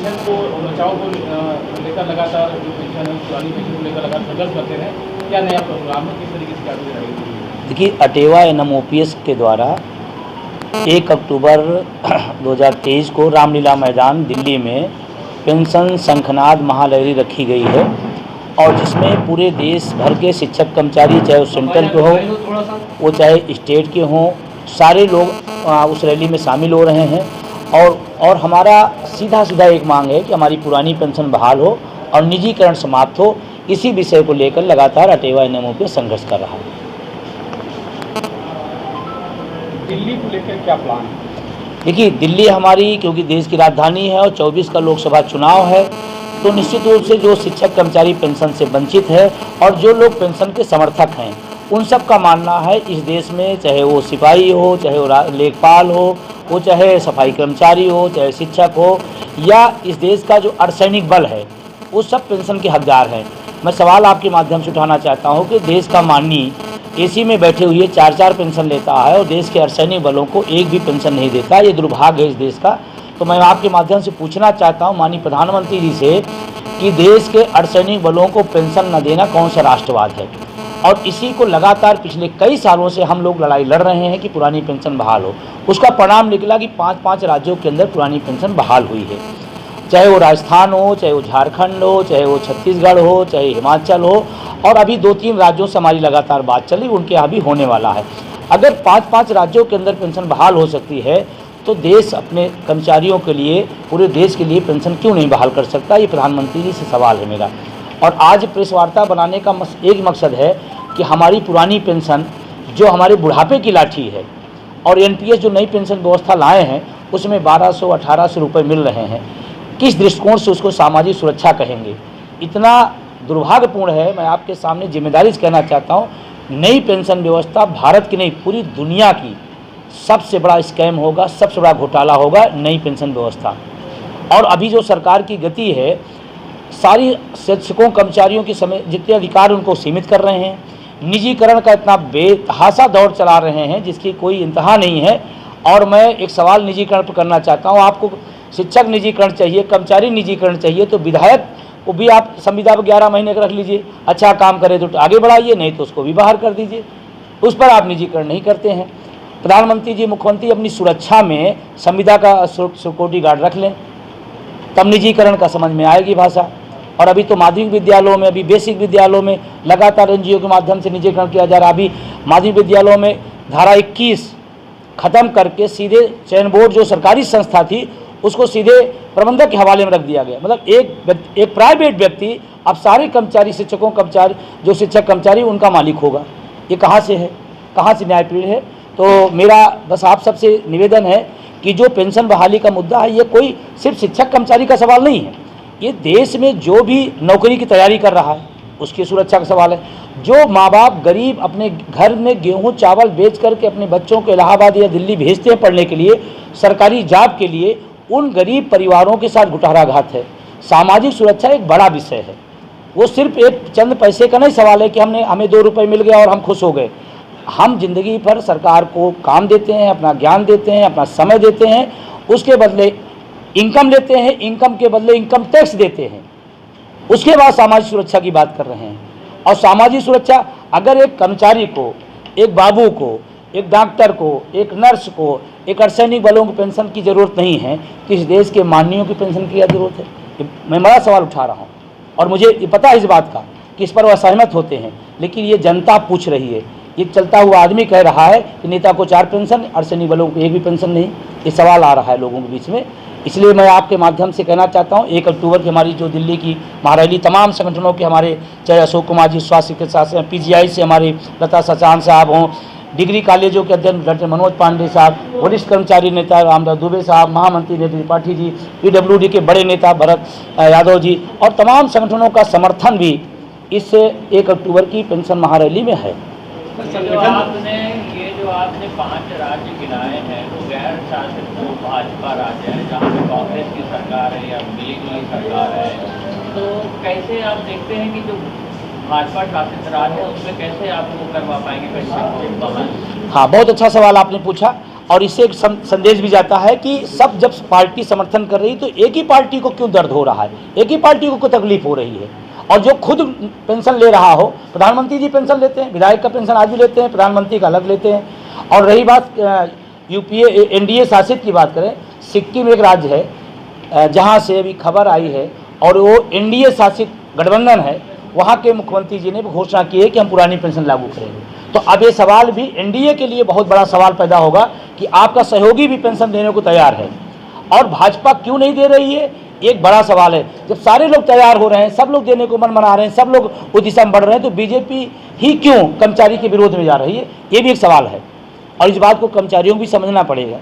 Pension को बचाव को लेकर लगातार जो पेंशन है पुरानी पेंशन को लेकर लगातार संघर्ष करते रहे, क्या नया प्रोग्राम है, किस तरीके से कार्रवाई रहेगी? देखिए, अटेवा NMOPS के द्वारा 1 अक्टूबर 2023 को रामलीला मैदान दिल्ली में पेंशन शंखनाद महालहरी रखी गई है और जिसमें पूरे देश भर के शिक्षक कर्मचारी, चाहे वो सेंट्रल के हो, वो चाहे स्टेट के हों, सारे लोग उस रैली में शामिल हो रहे हैं। और हमारा सीधा एक मांग है कि हमारी पुरानी पेंशन बहाल हो और निजीकरण समाप्त हो। इसी विषय को लेकर लगातार अटेवा NMOPS संघर्ष कर रहा है। दिल्ली को लेकर क्या प्लान है? देखिए, दिल्ली हमारी क्योंकि देश की राजधानी है और 24 का लोकसभा चुनाव है, तो निश्चित रूप से जो शिक्षक कर्मचारी पेंशन से वंचित है और जो लोग पेंशन के समर्थक हैं, उन सब का मानना है इस देश में, चाहे वो सिपाही हो, चाहे वो लेखपाल हो, वो चाहे सफाई कर्मचारी हो, चाहे शिक्षक हो, या इस देश का जो अर्धसैनिक बल है, वो सब पेंशन के हकदार हैं। मैं सवाल आपके माध्यम से उठाना चाहता हूँ कि देश का माननीय एसी में बैठे हुए 4 पेंशन लेता है और देश के अर्धसैनिक बलों को एक भी पेंशन नहीं देता। ये दुर्भाग्य है इस देश का। तो मैं आपके माध्यम से पूछना चाहता हूँ माननीय प्रधानमंत्री जी से कि देश के अर्धसैनिक बलों को पेंशन न देना कौन सा राष्ट्रवाद है? और इसी को लगातार पिछले कई सालों से हम लोग लड़ाई लड़ रहे हैं कि पुरानी पेंशन बहाल हो। उसका परिणाम निकला कि 5 राज्यों के अंदर पुरानी पेंशन बहाल हुई है, चाहे वो राजस्थान हो, चाहे वो झारखंड हो, चाहे वो छत्तीसगढ़ हो, चाहे हिमाचल हो, और अभी 2-3 राज्यों से हमारी लगातार बात चली, उनके यहाँ भी होने वाला है। अगर 5 राज्यों के अंदर पेंशन बहाल हो सकती है तो देश अपने कर्मचारियों के लिए, पूरे देश के लिए पेंशन क्यों नहीं बहाल कर सकता? ये प्रधानमंत्री जी से सवाल है मेरा। और आज प्रेस वार्ता बनाने का एक मकसद है कि हमारी पुरानी पेंशन जो हमारे बुढ़ापे की लाठी है और NPS जो नई पेंशन व्यवस्था लाए हैं उसमें 1200-1800 रुपये मिल रहे हैं, किस दृष्टिकोण से उसको सामाजिक सुरक्षा कहेंगे? इतना दुर्भाग्यपूर्ण है। मैं आपके सामने जिम्मेदारी से कहना चाहता हूँ, नई पेंशन व्यवस्था भारत की नहीं पूरी दुनिया की सबसे बड़ा स्कैम होगा, सबसे बड़ा घोटाला होगा नई पेंशन व्यवस्था। और अभी जो सरकार की गति है, सारी शिक्षकों कर्मचारियों के समय जितने अधिकार उनको सीमित कर रहे हैं, निजीकरण का इतना बेतहाशा दौर चला रहे हैं जिसकी कोई इंतहा नहीं है। और मैं एक सवाल निजीकरण पर करना चाहता हूँ, आपको शिक्षक निजीकरण चाहिए, कर्मचारी निजीकरण चाहिए, तो विधायक को भी आप संविदा पर 11 महीने का रख लीजिए, अच्छा काम करे तो आगे बढ़ाइए, नहीं तो उसको भी बाहर कर दीजिए। उस पर आप निजीकरण नहीं करते हैं। प्रधानमंत्री जी, मुख्यमंत्री अपनी सुरक्षा में संविदा का सिक्योरिटी गार्ड रख लें, तब निजीकरण का समझ में आएगी भाषा। और अभी तो माध्यमिक विद्यालयों में, अभी बेसिक विद्यालयों में लगातार NGO के माध्यम से निजीकरण किया जा रहा है। अभी माध्यमिक विद्यालयों में धारा 21 खत्म करके सीधे चयन बोर्ड जो सरकारी संस्था थी उसको सीधे प्रबंधक के हवाले में रख दिया गया। मतलब एक प्राइवेट व्यक्ति अब सारे कर्मचारी, शिक्षकों कर्मचारी, जो शिक्षक कर्मचारी उनका मालिक होगा। ये कहाँ से है? कहाँ से न्यायप्रिय है? तो मेरा बस आप सबसे निवेदन है कि जो पेंशन बहाली का मुद्दा है, ये कोई सिर्फ शिक्षक कर्मचारी का सवाल नहीं है, ये देश में जो भी नौकरी की तैयारी कर रहा है उसकी सुरक्षा का सवाल है। जो माँ बाप गरीब अपने घर में गेहूं चावल बेच करके अपने बच्चों को इलाहाबाद या दिल्ली भेजते हैं पढ़ने के लिए, सरकारी जॉब के लिए, उन गरीब परिवारों के साथ कुठाराघात है। सामाजिक सुरक्षा एक बड़ा विषय है, वो सिर्फ एक चंद पैसे का नहीं सवाल है कि हमें 2 रुपये मिल गया और हम खुश हो गए। हम जिंदगी भर सरकार को काम देते हैं, अपना ज्ञान देते हैं, अपना समय देते हैं, उसके बदले इनकम लेते हैं, इनकम के बदले इनकम टैक्स देते हैं, उसके बाद सामाजिक सुरक्षा की बात कर रहे हैं। और सामाजिक सुरक्षा अगर एक कर्मचारी को, एक बाबू को, एक डॉक्टर को, एक नर्स को, एक अर्धसैनिक बलों की पेंशन की ज़रूरत नहीं है, तो इस देश के माननीयों की पेंशन की क्या ज़रूरत है? मैं बड़ा सवाल उठा रहा हूँ और मुझे ये पता है इस बात का कि इस पर वह सहमत होते हैं, लेकिन ये जनता पूछ रही है। ये चलता हुआ आदमी कह रहा है कि नेता को 4 पेंशन, अर्धसैनिक बलों को एक भी पेंशन नहीं। ये सवाल आ रहा है लोगों के बीच में। इसलिए मैं आपके माध्यम से कहना चाहता हूँ, 1 अक्टूबर की हमारी जो दिल्ली की महारैली, तमाम संगठनों के, हमारे चाहे अशोक कुमार जी स्वास्थ्य चिकित्सा से, PGI से हमारे लता सचान साहब हों, डिग्री कॉलेजों के अध्यक्ष डॉक्टर मनोज पांडे साहब, वरिष्ठ कर्मचारी नेता रामदास दुबे साहब, महामंत्री नेत्री त्रिपाठी जी, PWD के बड़े नेता भरत यादव जी, और तमाम संगठनों का समर्थन भी इस 1 अक्टूबर की पेंशन महारैली में है। जो आपने 5 राज्य गिनाए हैं वो गैर शासित जो भाजपा राज्य है, जहाँ पे कांग्रेस की सरकार है या मिली जुली सरकार है, तो कैसे आप देखते हैं कि जो भाजपा शासित राज्य है उसमें कैसे आप वो करवा पाएंगे पेंशन? हाँ, बहुत अच्छा सवाल आपने पूछा। और इससे एक संदेश भी जाता है कि सब जब पार्टी समर्थन कर रही तो एक ही पार्टी को क्यों दर्द हो रहा है, एक ही पार्टी को क्यों तकलीफ हो रही है। और जो खुद पेंशन ले रहा हो, प्रधानमंत्री जी पेंशन लेते हैं, विधायक का पेंशन आज भी लेते हैं, प्रधानमंत्री का अलग लेते हैं। और रही बात यूपीए एनडीए शासित की बात करें, सिक्किम एक राज्य है जहाँ से अभी खबर आई है और वो एनडीए शासित गठबंधन है, वहाँ के मुख्यमंत्री जी ने घोषणा की है कि हम पुरानी पेंशन लागू करेंगे। तो अब ये सवाल भी एनडीए के लिए बहुत बड़ा सवाल पैदा होगा कि आपका सहयोगी भी पेंशन देने को तैयार है और भाजपा क्यों नहीं दे रही है, एक बड़ा सवाल है। जब सारे लोग तैयार हो रहे हैं, सब लोग देने को मन मना रहे हैं, सब लोग उस दिशा में बढ़ रहे हैं, तो बीजेपी ही क्यों कर्मचारी के विरोध में जा रही है, ये भी एक सवाल है और इस बात को कर्मचारियों को भी समझना पड़ेगा।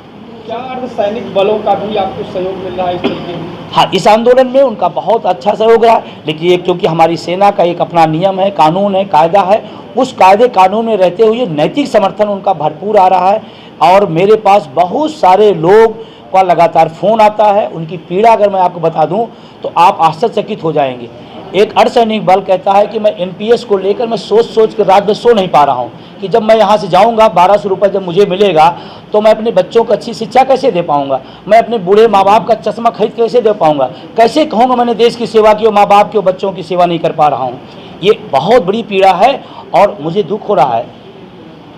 क्या अर्धसैनिक बलों का भी आपको सहयोग मिल रहा है इस तरीके में? हाँ, इस आंदोलन में उनका बहुत अच्छा सहयोग रहा, लेकिन ये क्योंकि हमारी सेना का एक अपना नियम है, कानून है, कायदा है, उस कायदे कानून में रहते हुए नैतिक समर्थन उनका भरपूर आ रहा है। और मेरे पास बहुत सारे लोग का लगातार फ़ोन आता है, उनकी पीड़ा अगर मैं आपको बता दूं तो आप आश्चर्यचकित हो जाएंगे। एक अर्धसैनिक बल कहता है कि मैं एनपीएस को लेकर मैं सोच के रात में सो नहीं पा रहा हूं कि जब मैं यहां से जाऊंगा 1200 रुपये जब मुझे मिलेगा तो मैं अपने बच्चों को अच्छी शिक्षा कैसे दे पाऊंगा, मैं अपने बूढ़े माँ बाप का चश्मा खरीद कैसे दे पाऊंगा, कैसे कहूँगा मैंने देश की सेवा की और माँ बाप की और बच्चों की सेवा नहीं कर पा रहा हूँ। ये बहुत बड़ी पीड़ा है और मुझे दुख हो रहा है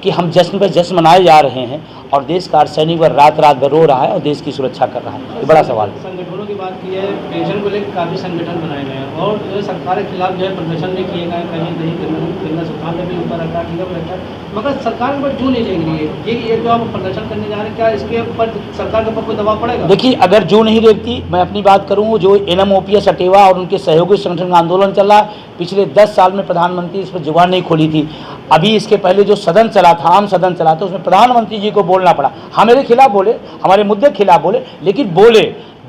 कि हम जश्न पर जश्न मनाए जा रहे हैं और देश का अर्धसैनिक वर्ग रात भर रो रहा है और देश की सुरक्षा कर रहा है। ये बड़ा सवाल है। संगठनों की बात की है, पेंशन को लेकर काफ़ी संगठन बनाए गए हैं और जो सरकार के खिलाफ जो है प्रदर्शन भी किए गए, कहीं केंद्र सरकार में भी ऊपर रखा रहता है, मगर सरकार के ऊपर क्यों नहीं रेंग रही है? ये जो आप प्रदर्शन करने जा रहे हैं, क्या इसके ऊपर सरकार के ऊपर कोई दबाव पड़ेगा? देखिए, अगर जो नहीं रेंगती, मैं अपनी बात करूँ, जो NMOPS अटेवा और उनके सहयोगी संगठन का आंदोलन चल रहा है, पिछले 10 साल में प्रधानमंत्री इस पर जुबान नहीं खोली थी। अभी इसके पहले जो सदन चला था, आम सदन चला था, उसमें प्रधानमंत्री जी को बोलना पड़ा। हाँ, मेरे खिलाफ बोले, हमारे मुद्दे के खिलाफ बोले, लेकिन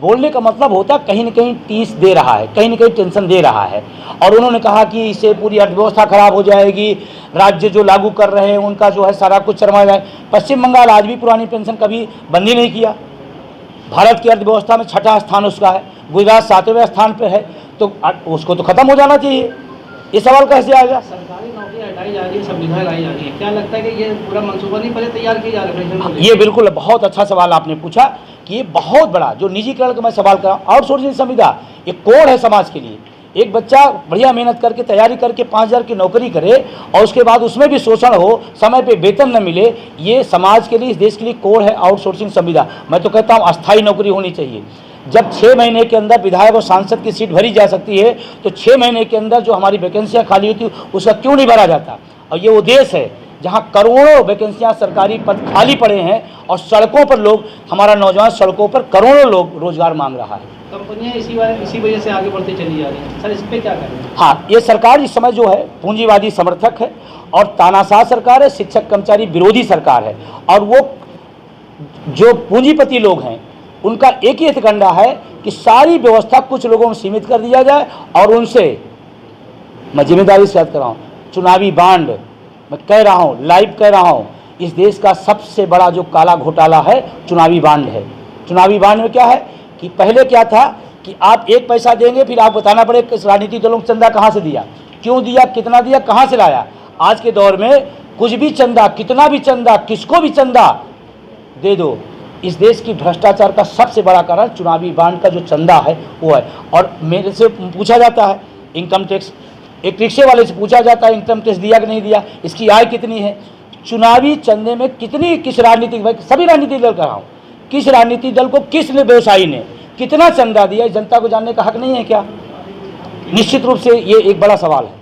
बोलने का मतलब होता कहीं न कहीं टीस दे रहा है, कहीं न कहीं टेंशन दे रहा है। और उन्होंने कहा कि इससे पूरी अर्थव्यवस्था खराब हो जाएगी, राज्य जो लागू कर रहे हैं उनका जो है सारा कुछ चरमाया जाए। पश्चिम बंगाल आज भी पुरानी पेंशन कभी बंदी नहीं किया, भारत की अर्थव्यवस्था में 6ठा स्थान उसका है, गुजरात 7वें स्थान पर है, तो उसको तो खत्म हो जाना चाहिए। ये सवाल कैसे आएगा? सरकारी नौकरी हटाई जा रही है, संविधान लाई जा रही है, क्या लगता है कि ये पूरा मंसूबा नहीं पहले तैयार किया जा रहा है? ये बिल्कुल बहुत अच्छा सवाल आपने पूछा कि ये बहुत बड़ा जो निजीकरण का मैं सवाल कर रहा हूँ, आउटसोर्सिंग संविदा एक कोड है समाज के लिए। एक बच्चा बढ़िया मेहनत करके तैयारी करके 5000 की नौकरी करे और उसके बाद उसमें भी शोषण हो, समय पे वेतन न मिले, ये समाज के लिए, इस देश के लिए कोड है आउटसोर्सिंग संविदा। मैं तो कहता हूँ अस्थायी नौकरी होनी चाहिए। जब 6 महीने के अंदर विधायक और सांसद की सीट भरी जा सकती है तो 6 महीने के अंदर जो हमारी वैकेंसियाँ खाली होती उसका क्यों नहीं भरा जाता? और ये वो देश है जहाँ करोड़ों वैकेंसियाँ सरकारी पद खाली पड़े हैं और सड़कों पर लोग, हमारा नौजवान सड़कों पर करोड़ों लोग रोजगार मांग रहा है। कंपनियां इसी वजह से आगे बढ़ती चली जा रही हैं। सर, इस पर क्या करें? हाँ, ये सरकार इस समय जो है पूंजीवादी समर्थक है और तानाशाह सरकार है, शिक्षक कर्मचारी विरोधी सरकार है। और वो जो पूंजीपति लोग हैं उनका एक ही एजेंडा है कि सारी व्यवस्था कुछ लोगों में सीमित कर दिया जाए और उनसे, मैं जिम्मेदारी से याद कर रहा हूँ, चुनावी बांड, मैं कह रहा हूँ, लाइव कह रहा हूँ, इस देश का सबसे बड़ा जो काला घोटाला है चुनावी बांड है। चुनावी बांड में क्या है कि पहले क्या था कि आप 1 पैसा देंगे, फिर आप बताना पड़ेगा किस राजनीतिक दलों को चंदा कहाँ से दिया, क्यों दिया, कितना दिया, कहाँ से लाया। आज के दौर में कुछ भी चंदा, कितना भी चंदा, किसको भी चंदा दे दो। इस देश की भ्रष्टाचार का सबसे बड़ा कारण चुनावी बांड का जो चंदा है वो है। और मेरे से पूछा जाता है इनकम टैक्स, एक रिक्शे वाले से पूछा जाता है इनकम टैक्स दिया कि नहीं दिया, इसकी आय कितनी है, चुनावी चंदे में कितनी, किस राजनीतिक, सभी राजनीतिक दल कर रहा हूँ, किस राजनीतिक दल को किस व्यवसायी ने कितना चंदा दिया, जनता को जानने का हक नहीं है क्या? निश्चित रूप से ये एक बड़ा सवाल है।